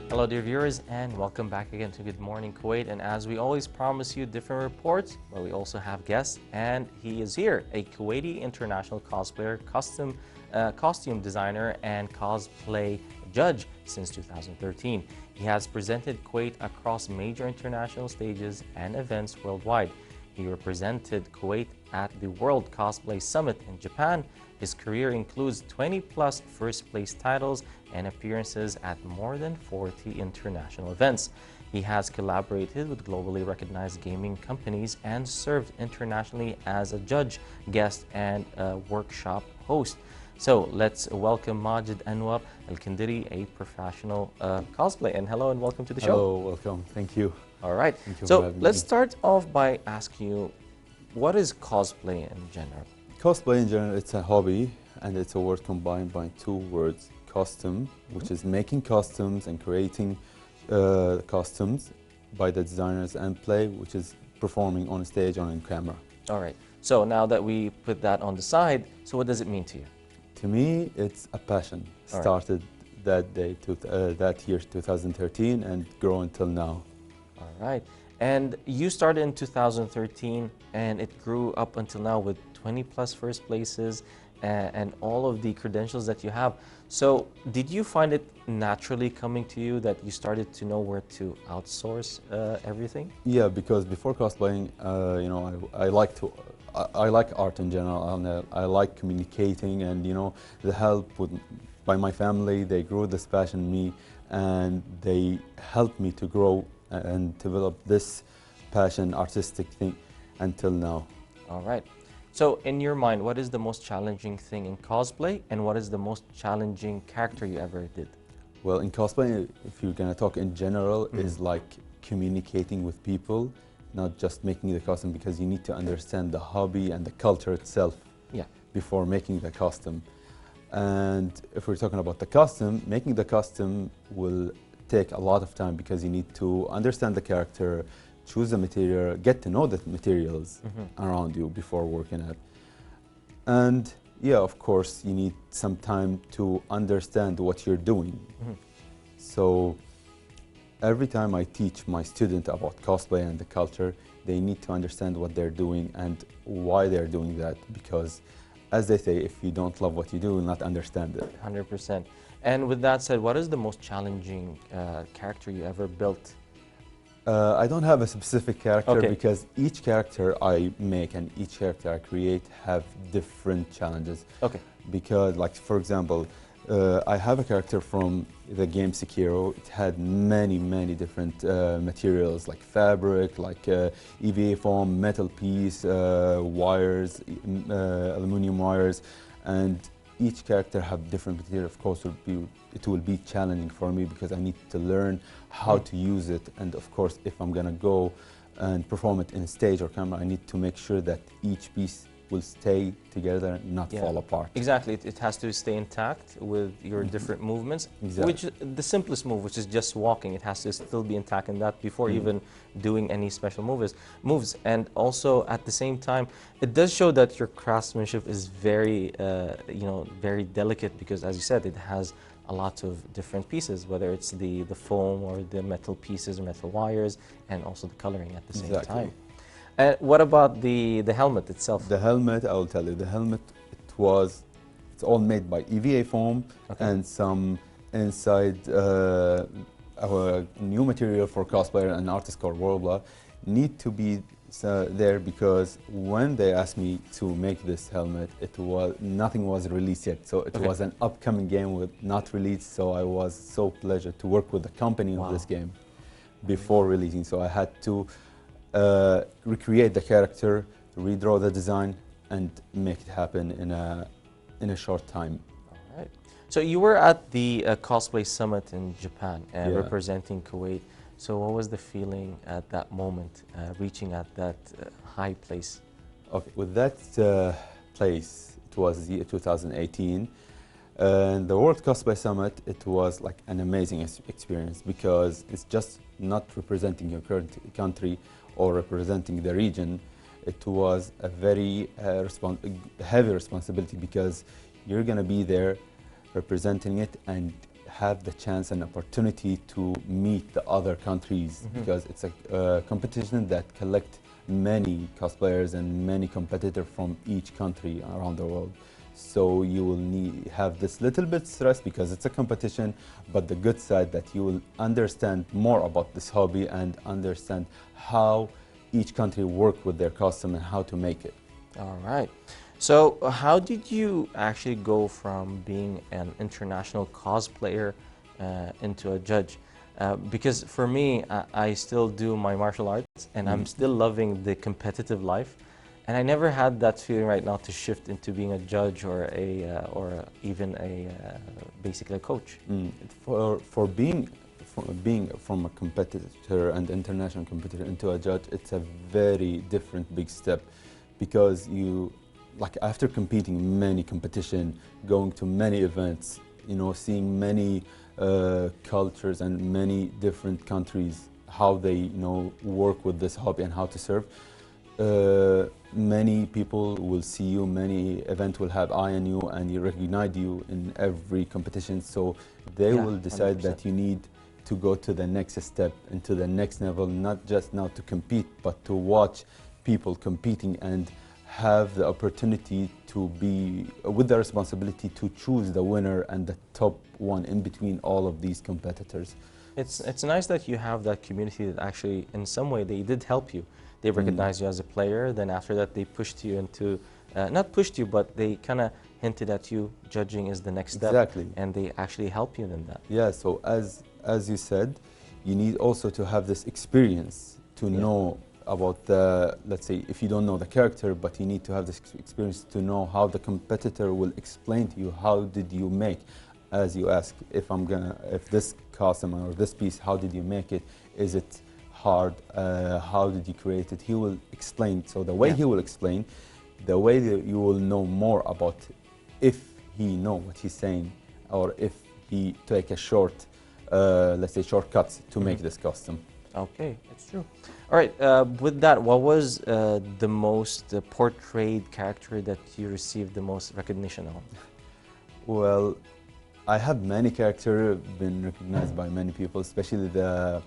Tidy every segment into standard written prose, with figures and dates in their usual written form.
Hello dear viewers, and welcome back again to Good Morning Kuwait. And as we always promise you different reports, but we also have guests, and he is here, a Kuwaiti international cosplayer, costume designer and cosplay judge since 2013. He has presented Kuwait across major international stages and events worldwide. He represented Kuwait at the World Cosplay Summit in Japan. His career includes 20+ first-place titles and appearances at more than 40 international events. He has collaborated with globally recognized gaming companies and served internationally as a judge, guest, and workshop host. So let's welcome Majed Alkandari, a professional cosplay. And hello and welcome to the show. Hello, welcome. Thank you. All right. Thank you So let's start off by asking you, what is cosplay in general? Cosplay in general, it's a hobby, and it's a word combined by two words: costume, which is making costumes and creating costumes by the designers, and play, which is performing on stage or on camera. All right. So now that we put that on the side, so what does it mean to you? To me, it's a passion. All Started that day, that year, 2013, and grow until now. All right. And you started in 2013, and it grew up until now with 20+ first places and all of the credentials that you have. So did you find it naturally coming to you that you started to know where to outsource everything? Yeah, because before cosplaying, you know, I like art in general, and I like communicating, and you know, the help by my family. They grew this passion in me, and they helped me to grow and develop this passion, artistic thing, until now. All right. So in your mind, what is the most challenging thing in cosplay, and what is the most challenging character you ever did? Well, in cosplay, if you're gonna talk in general, is like communicating with people, not just making the costume, because you need to understand the hobby and the culture itself before making the costume. And if we're talking about the costume, making the costume will take a lot of time, because you need to understand the character, choose the material, get to know the materials around you before working at. And yeah, of course, you need some time to understand what you're doing. So every time I teach my student about cosplay and the culture, they need to understand what they're doing and why they're doing that, because as they say, if you don't love what you do, you'll not understand it. 100%. And with that said, what is the most challenging character you ever built? I don't have a specific character, because each character I make and each character I create have different challenges. Okay. Because, like, for example, I have a character from the game Sekiro. It had many different materials, like fabric, like EVA foam, metal piece, wires, aluminum wires, and each character have different material. Of course, it will be challenging for me, because I need to learn how to use it. And of course, if I'm gonna go and perform it in stage or camera, I need to make sure that each piece will stay together and not fall apart. Exactly, it has to stay intact with your different movements. Which the simplest move, which is just walking, it has to still be intact in that before even doing any special moves. And also at the same time, it does show that your craftsmanship is very, you know, very delicate, because as you said, it has a lot of different pieces, whether it's the foam or the metal pieces or metal wires, and also the coloring at the same time. What about the helmet itself? The helmet, I will tell you, the helmet, it's all made by EVA foam and some inside our new material for cosplayer and artist called Worldla need to be there, because when they asked me to make this helmet, nothing was released yet. So it was an upcoming game with not released. So I was so pleased to work with the company of this game before releasing. So I had to recreate the character, redraw the design, and make it happen in a short time. All right. So you were at the Cosplay Summit in Japan, representing Kuwait. So what was the feeling at that moment, reaching at that high place? Okay, with that place, it was the 2018. And the World Cosplay Summit, it was like an amazing experience, because it's just not representing your current country or representing the region. It was a very heavy responsibility, because you're going to be there representing it and have the chance and opportunity to meet the other countries, because it's a competition that collect many cosplayers and many competitors from each country around the world. So you will have this little bit stress because it's a competition, but the good side that you will understand more about this hobby and understand how each country work with their costume and how to make it. All right. So how did you actually go from being an international cosplayer into a judge? Because for me, I still do my martial arts and I'm still loving the competitive life. And I never had that feeling right now to shift into being a judge or even basically a coach. For being from a competitor and international competitor into a judge, it's a very different big step, because you, like, after competing many competition, going to many events, seeing many cultures and many different countries, how they work with this hobby and how to serve. Many people will see you, many events will have eye on you and you recognize you in every competition, so they will decide 100%. That you need to go to the next step, into the next level, not just now to compete, but to watch people competing and have the opportunity to be with the responsibility to choose the winner and the top one in between all of these competitors. It's nice that you have that community that actually in some way they did help you. They recognized you as a player, then after that they pushed you into, not pushed you, but they kind of hinted at you judging is the next step. Exactly. And they actually help you in that. Yeah, so as you said, you need also to have this experience to know about the, let's say, if you don't know the character, but you need to have this experience to know how the competitor will explain to you how did you make, as you ask, if this costume or this piece, how did you make it? Is it hard? How did you create it? He will explain. So the way he will explain, the way that you will know more about if he know what he's saying, or if he take a short, let's say, shortcuts to make this costume. Okay, it's true. All right, with that, what was the most portrayed character that you received the most recognition on? Well, I have many characters been recognized by many people, especially the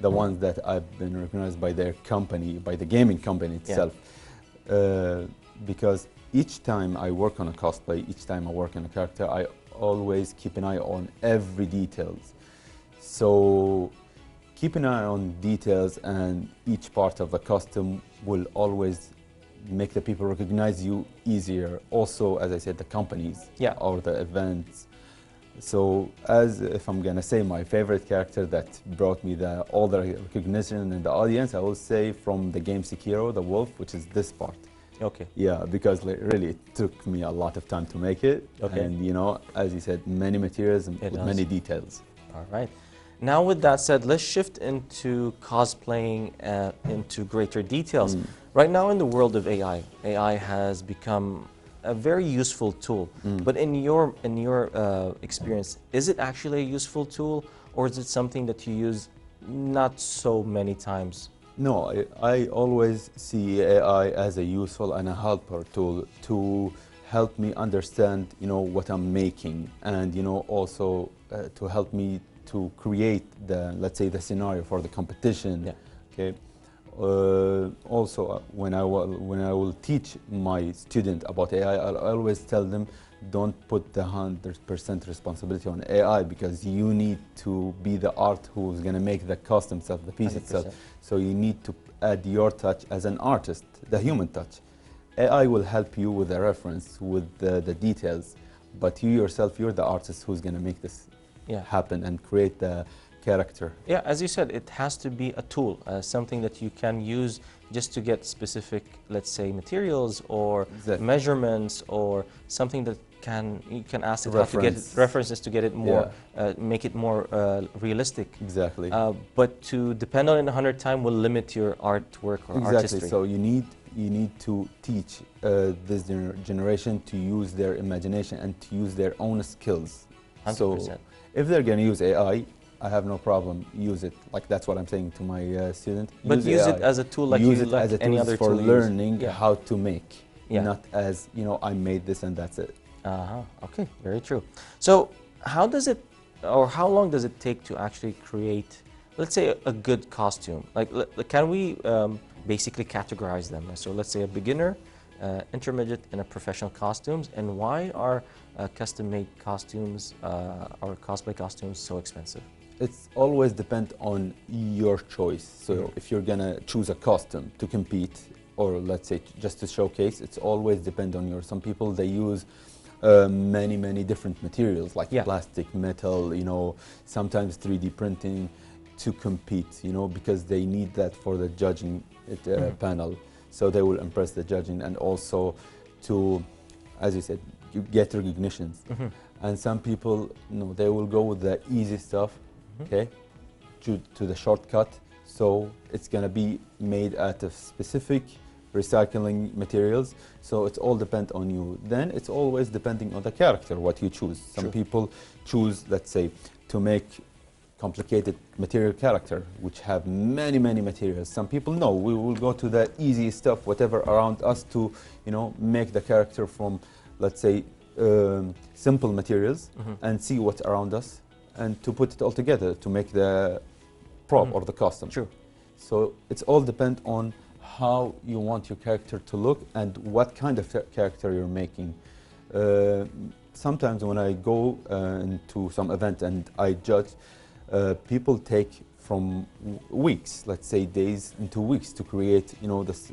ones that I've been recognized by their company, by the gaming company itself. Because each time I work on a cosplay, each time I work on a character, I always keep an eye on every details. So keep an eye on details, and each part of the costume will always make the people recognize you easier. Also, as I said, the companies or the events. So if I'm gonna say my favorite character that brought me all the recognition in the audience, I will say from the game Sekiro, the wolf, which is this part. Okay. Yeah, because really it took me a lot of time to make it. Okay. And as you said, many materials and with many details. All right. Now with that said, let's shift into cosplaying into greater details. Right now in the world of AI has become a very useful tool. But in your experience, is it actually a useful tool, or is it something that you use not so many times? No, I always see AI as a useful and a helper tool to help me understand, what I'm making, and also to help me to create let's say, the scenario for the competition. Okay. Also, when I will teach my student about AI, I'll always tell them, don't put the 100% responsibility on AI, because you need to be the art who's going to make the costume itself, the piece 100%. Itself. So you need to add your touch as an artist, the human touch. AI will help you with the reference, with the details, but you yourself, you're the artist who's going to make this happen and create the character. Yeah, as you said, it has to be a tool, something that you can use just to get specific, let's say, materials or measurements, or something that you can ask it how to get references to get it more, make it more realistic. Exactly. But to depend on it 100 times will limit your artwork or artistry. So you need to teach this generation to use their imagination and to use their own skills. 100%. So if they're going to use AI, I have no problem. Use it. Like, that's what I'm saying to my student. But use it as a tool, like use it as a any tool other for tool learning how to make, not as I made this and that's it. Okay, very true. So how does it or how long does it take to actually create, let's say, a good costume? Like, can we basically categorize them? So let's say a beginner, intermediate, and a professional costumes. And why are custom-made costumes or cosplay costumes so expensive? It's always depend on your choice. So if you're gonna choose a costume to compete, or let's say just to showcase, it's always depend on your. Some people, they use many different materials like plastic, metal, you know, sometimes 3D printing to compete, you know, because they need that for the judging panel. So they will impress the judging, and also to, as you said, you get recognitions. And some people, you know, they will go with the easy stuff, okay, to the shortcut. So it's gonna be made out of specific recycling materials. So it's all depend on you. Then it's always depending on the character, what you choose. Some people choose, let's say, to make complicated material character, which have many materials. Some people, no, we will go to the easy stuff, whatever around us, to, you know, make the character from, let's say, simple materials, and see what's around us, and to put it all together to make the prop or the costume. So it's all depend on how you want your character to look and what kind of character you're making. Sometimes when I go into some event and I judge, people take from weeks, let's say days into weeks, to create, you know, this,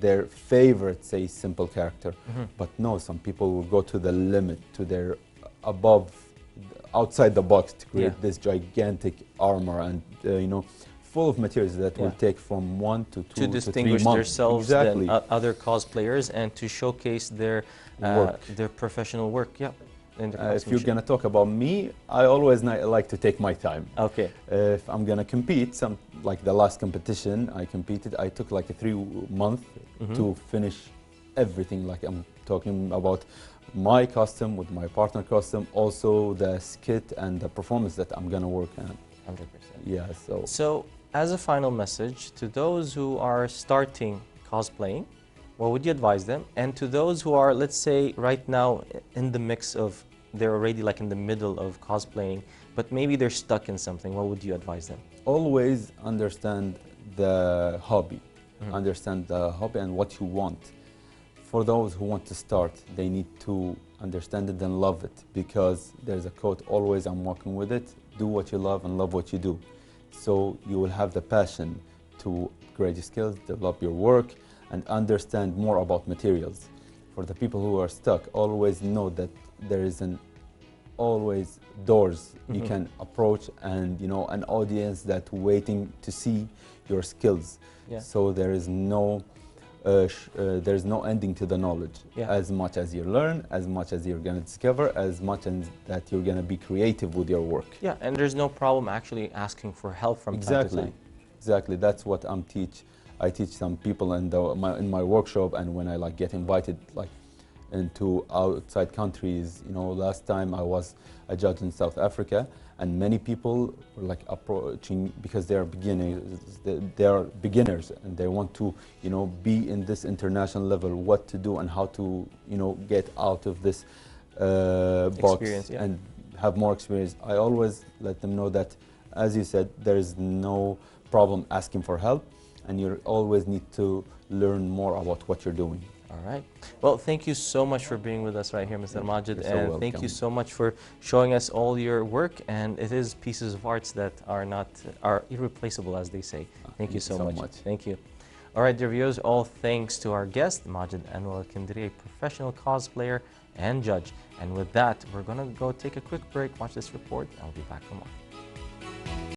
their favorite, say, simple character. But no, some people will go to the limit, to their above, outside the box, to create this gigantic armor and, you know, full of materials that will take from 1 to 2 to 3 months. To distinguish themselves than other cosplayers and to showcase their professional work. If you're going to talk about me, I always like to take my time. If I'm going to compete, like the last competition I competed, I took like a 3 month to finish everything. Like I'm talking about my costume with my partner costume, also the skit and the performance that I'm going to work on. 100%. Yeah, so as a final message to those who are starting cosplaying, what would you advise them? And to those who are, let's say, right now in the mix of, they're already like in the middle of cosplaying, but maybe they're stuck in something, what would you advise them? Always understand the hobby. Understand the hobby and what you want. For those who want to start, they need to understand it and love it, because there's a quote, always I'm walking with it, do what you love and love what you do. So you will have the passion to upgrade your skills, develop your work, and understand more about materials. For the people who are stuck, always know that there is always doors you can approach, and, you know, an audience that waiting to see your skills. So there is no ending to the knowledge. As much as you learn, as much as you're going to discover, as much as that you're going to be creative with your work. And there's no problem actually asking for help from time to time. Exactly. That's what I teach some people in my workshop, and when I like get invited like into outside countries. You know, last time I was a judge in South Africa, and many people were like approaching because they are beginners and they want to, you know, be in this international level, what to do and how to, you know, get out of this box and have more experience. I always let them know that, as you said, there is no problem asking for help, and you always need to learn more about what you're doing. All right. Well, thank you so much for being with us right here, Mr. Majed, and thank you so much for showing us all your work. And it is pieces of arts that are irreplaceable, as they say. Thank you so much. Thank you. All right, dear viewers, all thanks to our guest, Majed Alkandari, a professional cosplayer and judge. And with that, we're going to go take a quick break, watch this report, and I'll be back for more.